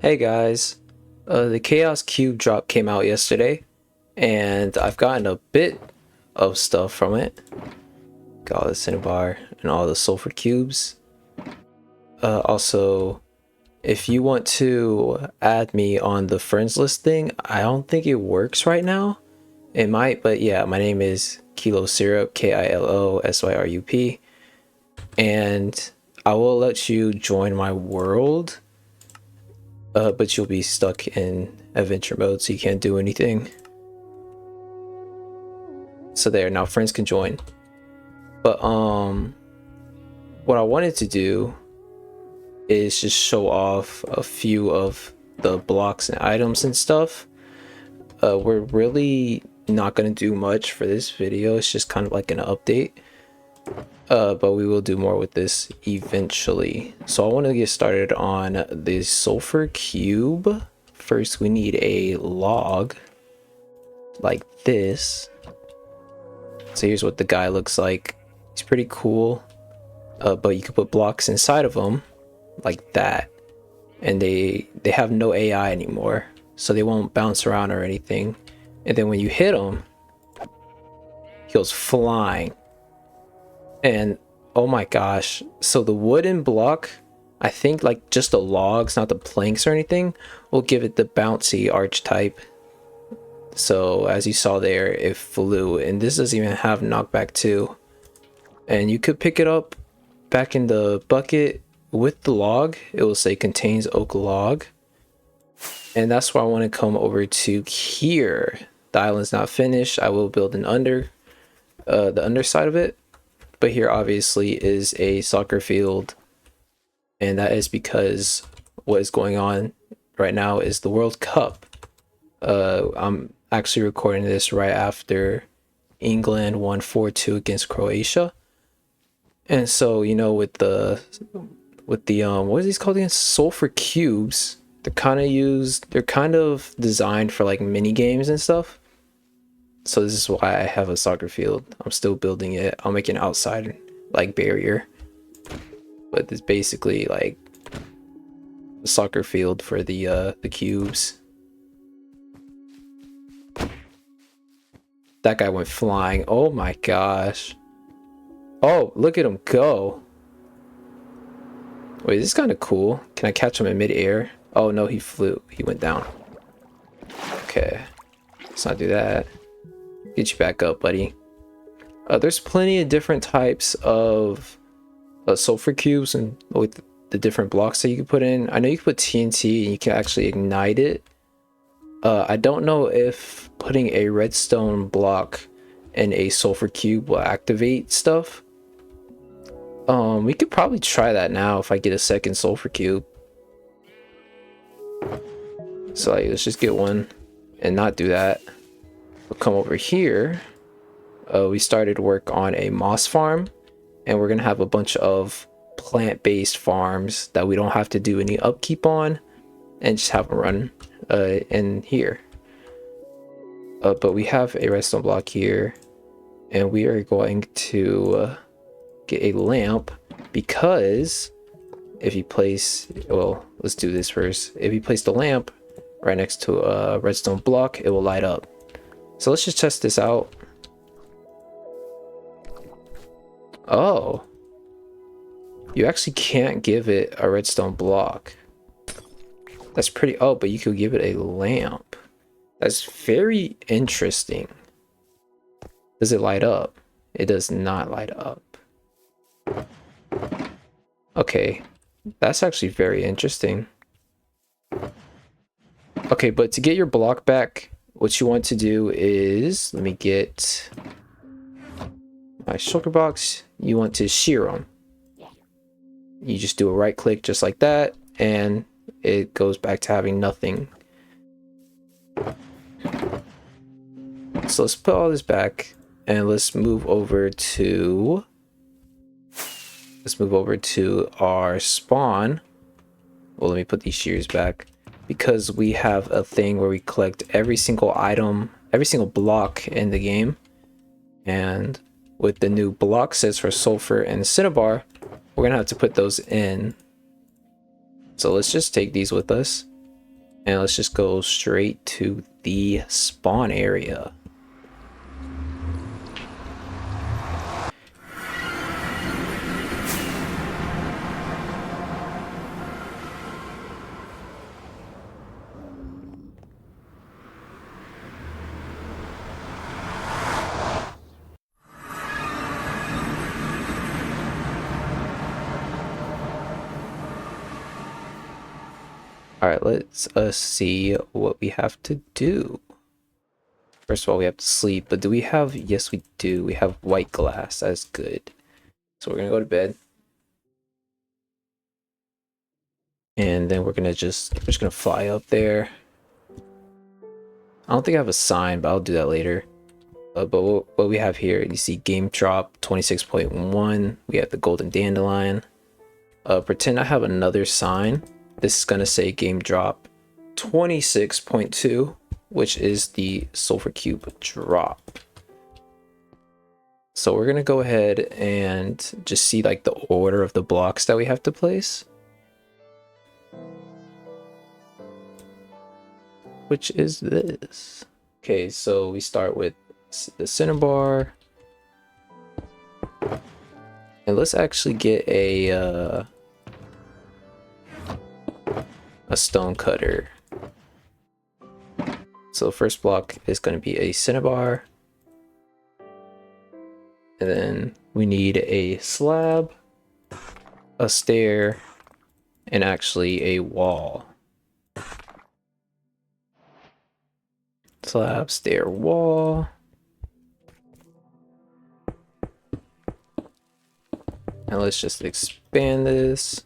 Hey guys, the Chaos Cube drop came out yesterday, and I've gotten a bit of stuff from it. Got all the Cinnabar and all the Sulfur Cubes. Also, if you want to add me on the friends list thing, I don't think it works right now. It might, but yeah, my name is Kilo Syrup, KILOSYRUP, and I will let you join my world. But you'll be stuck in adventure mode, so you can't do anything. So there, now friends can join. But what I wanted to do is just show off a few of the blocks and items and stuff. We're really not gonna do much for this video. It's just kind of like an update. But we will do more with this eventually. So I want to get started on the sulfur cube. First, we need a log like this. So here's what the guy looks like. He's pretty cool. But you can put blocks inside of them like that, and they have no AI anymore, so they won't bounce around or anything. And then when you hit him, he goes flying. And oh my gosh, so the wooden block, I think like just the logs, not the planks or anything, will give it the bouncy archetype. So as you saw there, it flew, and this doesn't even have knockback 2. And you could pick it up back in the bucket with the log. It will say contains oak log. And that's why I want to come over to here. The island's not finished. I will build the underside of it. But here obviously is a soccer field, and that is because what is going on right now is the World Cup. I'm actually recording this right after England won 4-2 against Croatia. And so, you know, with the what is these called again? Sulfur cubes. They're kind of designed for like mini games and stuff. So this is why I have a soccer field. I'm still building it. I'll make an outside like barrier, but it's basically like a soccer field for the cubes. That guy went flying. Oh my gosh. Oh, look at him go. Wait, this is kind of cool. Can I catch him in midair? Oh no, he flew. He went down. Okay, let's not do that. Get you back up, buddy. There's plenty of different types of sulfur cubes and with the different blocks that you can put in. I know you can put TNT and you can actually ignite it. I don't know if putting a redstone block in a sulfur cube will activate stuff. We could probably try that now if I get a second sulfur cube. So like, let's just get one and not do that. We'll come over here. We started work on a moss farm, and we're gonna have a bunch of plant-based farms that we don't have to do any upkeep on, and just have them run in here. But we have a redstone block here, and we are going to get a lamp, because if you place, well, let's do this first. If you place the lamp right next to a redstone block, it will light up. So let's just test this out. Oh, you actually can't give it a redstone block. That's pretty, oh, but you could give it a lamp. That's very interesting. Does it light up? It does not light up. Okay, that's actually very interesting. Okay, but to get your block back, what you want to do is, let me get my shulker box. You want to shear them. You just do a right click just like that, and it goes back to having nothing. So let's put all this back, and let's move over to our spawn. Well, let me put these shears back, because we have a thing where we collect every single item, every single block in the game. And with the new block sets for sulfur and cinnabar, we're gonna have to put those in. So let's just take these with us. And let's just go straight to the spawn area. All right, let's see what we have to do. First of all, we have to sleep, but do we have, yes we do, we have white glass. That's good. So we're gonna go to bed. And then we're just gonna fly up there. I don't think I have a sign, but I'll do that later. But what we have here, you see game drop 26.1. We have the golden dandelion. Pretend I have another sign. This is gonna say game drop 26.2, which is the sulfur cube drop. So we're gonna go ahead and just see like the order of the blocks that we have to place, which is this. Okay, so we start with the cinnabar, and let's actually get a stone cutter. So the first block is going to be a cinnabar, and then we need a slab, a stair, and actually a wall. Slab, stair, wall. And let's just expand this.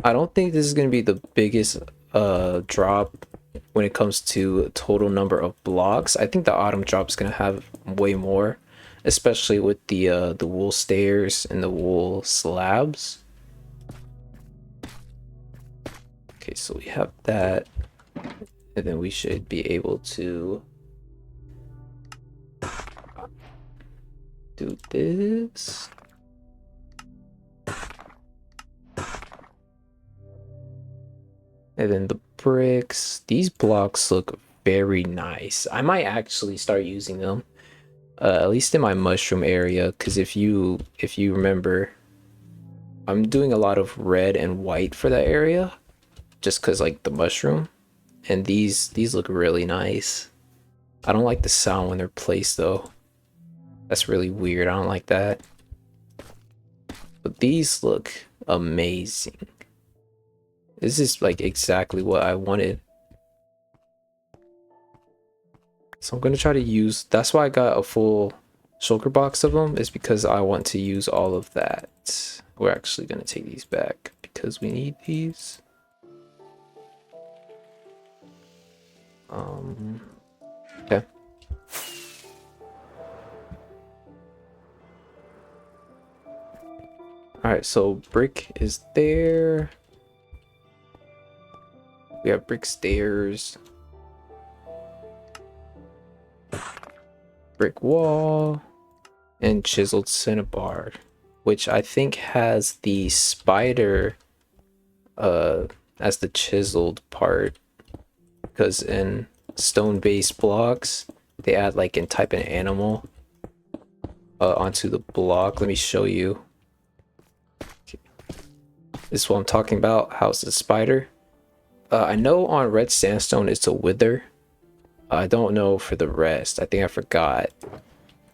I don't think this is going to be the biggest drop when it comes to total number of blocks. I think the autumn drop is going to have way more, especially with the wool stairs and the wool slabs. Okay, so we have that, and then we should be able to do this. And then the bricks. These blocks look very nice. I might actually start using them, at least in my mushroom area, because if you remember, I'm doing a lot of red and white for that area, just because like the mushroom. And these look really nice. I don't like the sound when they're placed though. That's really weird. I don't like that. But these look amazing. This is like exactly what I wanted. So I'm gonna try to use, that's why I got a full shulker box of them, is because I want to use all of that. We're actually gonna take these back because we need these. Okay. Alright, so brick is there. We have brick stairs. Brick wall. And chiseled cinnabar, which I think has the spider as the chiseled part. Because in stone-based blocks, they add like and type an animal onto the block. Let me show you. Okay. This is what I'm talking about. How's the spider? I know on red sandstone it's a wither. I don't know for the rest. I think I forgot.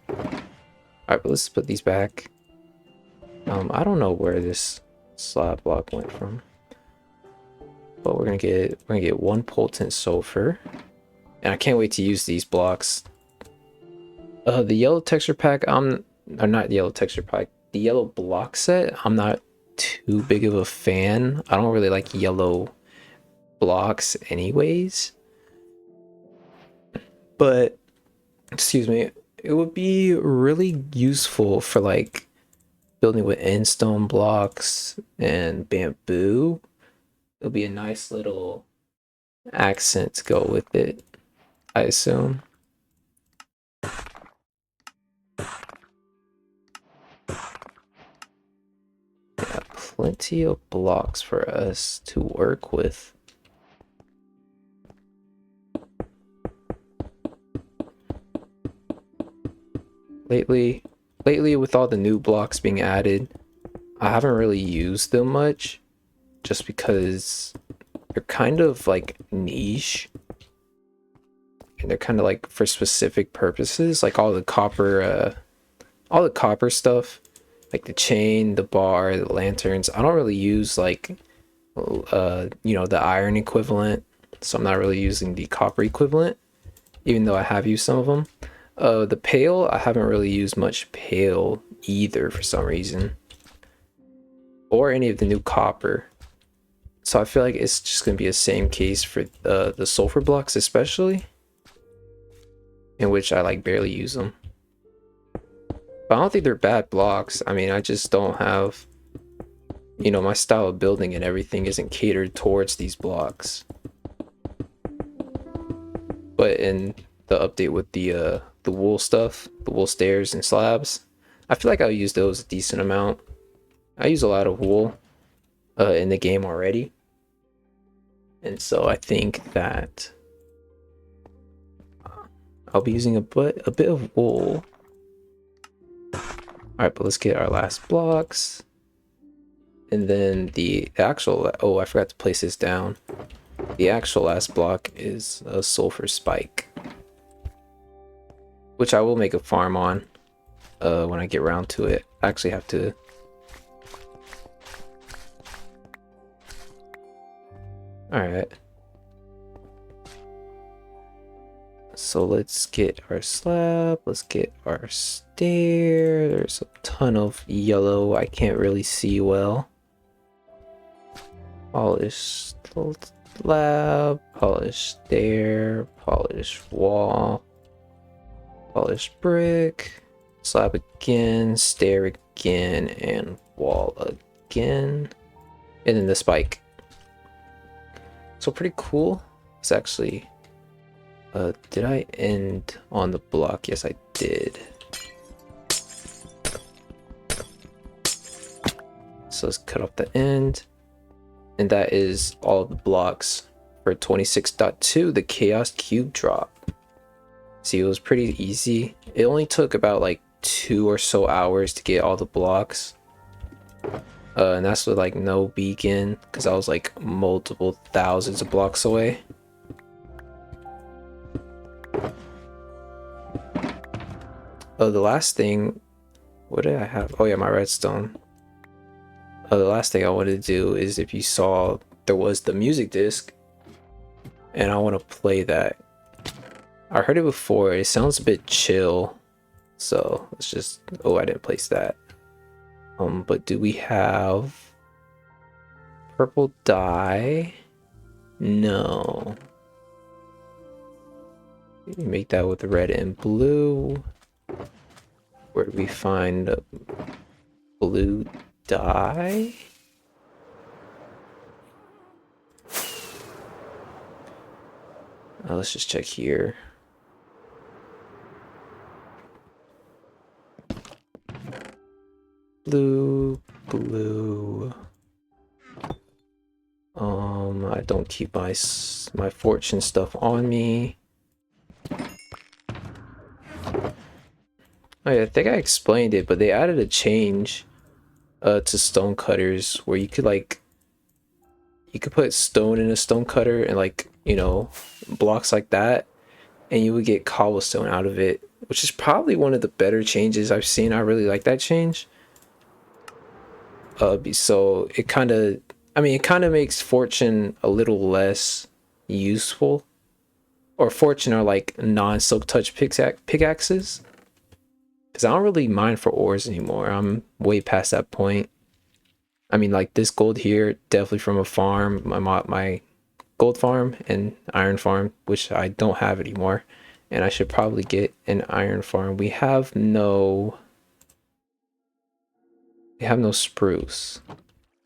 Alright, but let's put these back. I don't know where this slab block went from. But we're gonna get one potent sulfur. And I can't wait to use these blocks. The yellow texture pack, or not yellow texture pack, the yellow block set, I'm not too big of a fan. I don't really like yellow blocks anyways. But, excuse me, it would be really useful for like building with endstone blocks and bamboo. It'll be a nice little accent to go with it, I assume. Yeah, plenty of blocks for us to work with. Lately with all the new blocks being added, I haven't really used them much just because they're kind of like niche and they're kind of like for specific purposes, like all the copper stuff, like the chain, the bar, the lanterns. I don't really use like you know, the iron equivalent, so I'm not really using the copper equivalent, even though I have used some of them. The pale, I haven't really used much pale either for some reason, or any of the new copper. So I feel like it's just gonna be the same case for the sulfur blocks, especially, in which I like barely use them. But I don't think they're bad blocks. I mean, I just don't have, you know, my style of building and everything isn't catered towards these blocks. But in the update with the wool stuff, the wool stairs and slabs, I feel like I'll use those a decent amount. I use a lot of wool in the game already, and so I think that I'll be using a bit of wool. All right, but let's get our last blocks, and then the actual, oh, I forgot to place this down. The actual last block is a sulfur spike, which I will make a farm on when I get around to it. I actually have to. All right. So let's get our slab. Let's get our stair. There's a ton of yellow. I can't really see well. Polished slab, polished stair, polished wall, polished brick, slab again, stair again, and wall again. And then the spike. So pretty cool. It's actually, did I end on the block? Yes, I did. So let's cut off the end. And that is all of the blocks for 26.2, the Chaos Cube drop. See, it was pretty easy. It only took about like 2 or so hours to get all the blocks. And that's with like no beacon, because I was like multiple thousands of blocks away. The last thing, what did I have? Oh yeah, my redstone. The last thing I wanted to do is, if you saw, there was the music disc, and I want to play that. I heard it before. It sounds a bit chill, so let's just, oh, I didn't place that. But do we have purple dye? No. You make that with red and blue. Where do we find blue dye? Let's just check here. Blue. I don't keep my fortune stuff on me. Oh yeah, I think I explained it, but they added a change to stone cutters where you could like, you could put stone in a stone cutter and like, you know, blocks like that, and you would get cobblestone out of it, which is probably one of the better changes I've seen. I really like that change. So it kind of, I mean, it kind of makes fortune a little less useful, or fortune are like non-silk touch pickaxes, because I don't really mine for ores anymore. I'm way past that point. I mean, like this gold here, definitely from a farm, my gold farm and iron farm, which I don't have anymore, and I should probably get an iron farm. We have no spruce.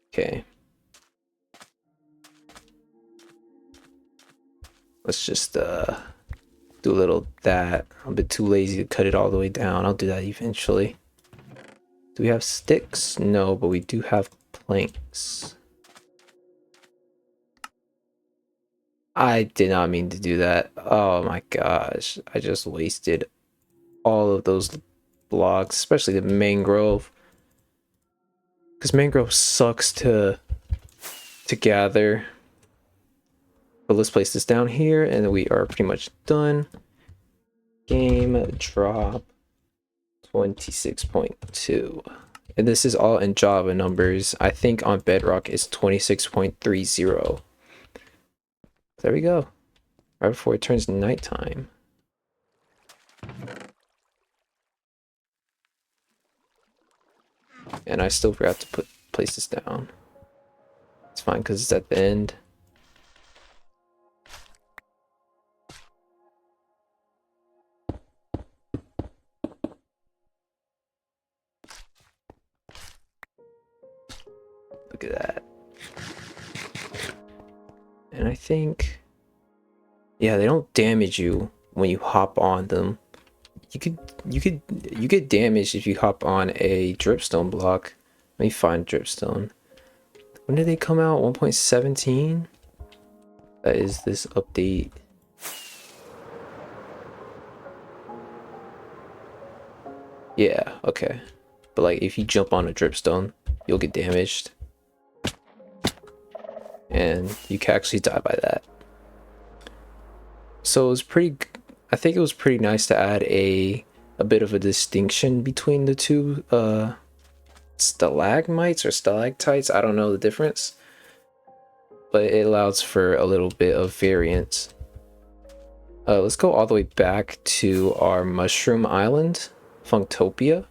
Okay. Let's just do a little that. I'm a bit too lazy to cut it all the way down. I'll do that eventually. Do we have sticks? No, but we do have planks. I did not mean to do that. Oh my gosh. I just wasted all of those blocks, especially the mangrove. Because mangrove sucks to gather. But let's place this down here and we are pretty much done. Game drop 26.2. And this is all in Java numbers. I think on Bedrock is 26.30. There we go. Right before it turns nighttime. And I still forgot to place this down. It's fine because it's at the end. Look at that. And I think, yeah, they don't damage you when you hop on them. You get damaged if you hop on a dripstone block. Let me find dripstone. When did they come out? 1.17? That is this update. Yeah, okay. But like if you jump on a dripstone, you'll get damaged. And you can actually die by that. So it was I think it was pretty nice to add a bit of a distinction between the two stalagmites or stalactites. I don't know the difference, but it allows for a little bit of variance. Let's go all the way back to our mushroom island, Funktopia.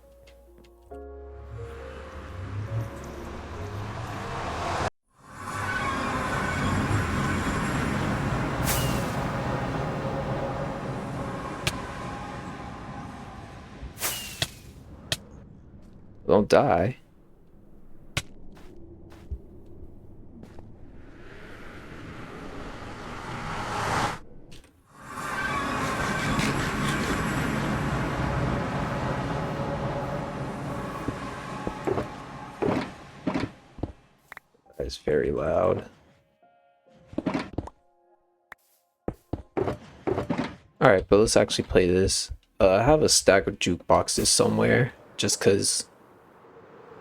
Don't die. That is very loud. Alright, but let's actually play this. I have a stack of jukeboxes somewhere, just because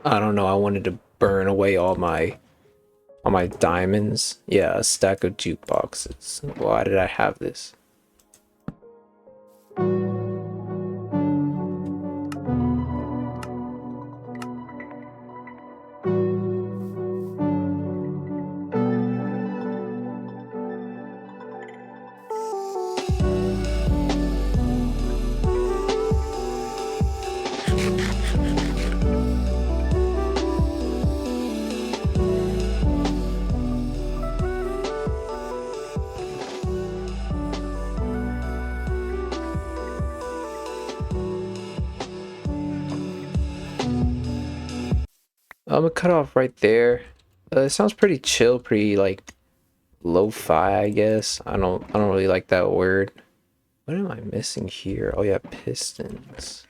I don't know, I wanted to burn away all my diamonds. Yeah, a stack of jukeboxes. Why did I have this? I'm gonna cut off right there. It sounds pretty chill, pretty like lo-fi, I guess. I don't really like that word. What am I missing here? Oh yeah, pistons.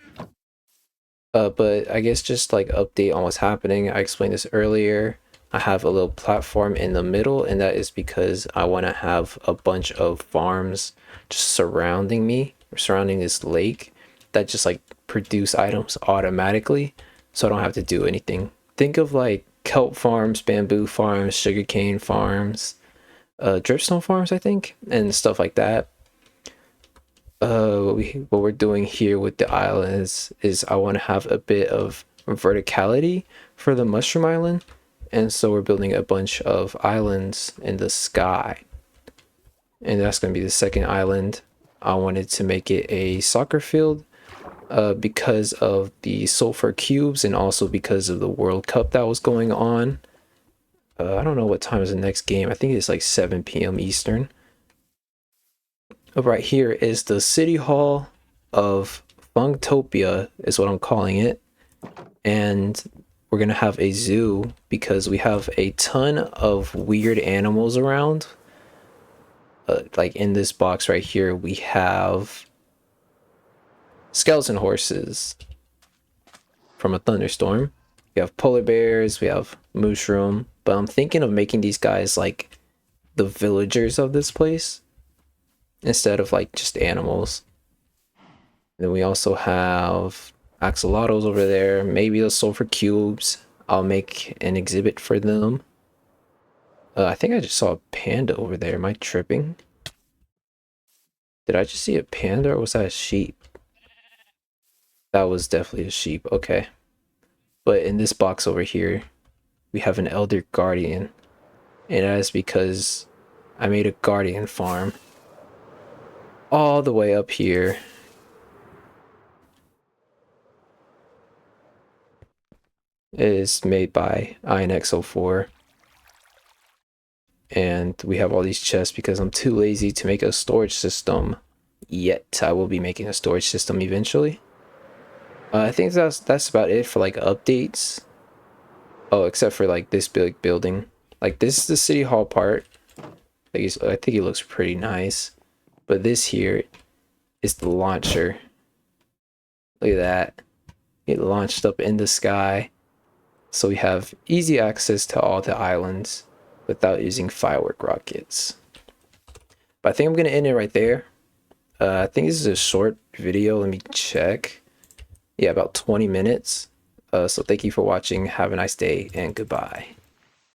But I guess just like update on what's happening. I explained this earlier. I have a little platform in the middle, and that is because I want to have a bunch of farms just surrounding me, or surrounding this lake, that just like produce items automatically, so I don't have to do anything. Think of like kelp farms, bamboo farms, sugarcane farms, dripstone farms, I think, and stuff like that. What we're doing here with the islands is I want to have a bit of verticality for the mushroom island, and so we're building a bunch of islands in the sky, and that's going to be the second island. I wanted to make it a soccer field because of the sulfur cubes, and also because of the World Cup that was going on. I don't know what time is the next game. I think it's like 7 p.m. Eastern. Right here is the City Hall of Funktopia, is what I'm calling it. And we're going to have a zoo because we have a ton of weird animals around. Like in this box right here, we have skeleton horses from a thunderstorm. We have polar bears, we have mushroom, but I'm thinking of making these guys like the villagers of this place instead of like just animals. Then we also have axolotls over there, maybe the sulfur cubes. I'll make an exhibit for them. I think I just saw a panda over there. Am I tripping? Did I just see a panda or was that a sheep? That was definitely a sheep. Okay. But in this box over here, we have an elder guardian. And that is because I made a guardian farm all the way up here. It is made by INX04. And we have all these chests because I'm too lazy to make a storage system yet. I will be making a storage system eventually. I think that's about it for like updates. Oh, except for like this big building. Like this is the city hall part. I think it looks pretty nice. But this here is the launcher. Look at that. It launched up in the sky. So we have easy access to all the islands without using firework rockets. But I think I'm going to end it right there. I think this is a short video. Let me check. Yeah, about 20 minutes. So thank you for watching. Have a nice day and goodbye.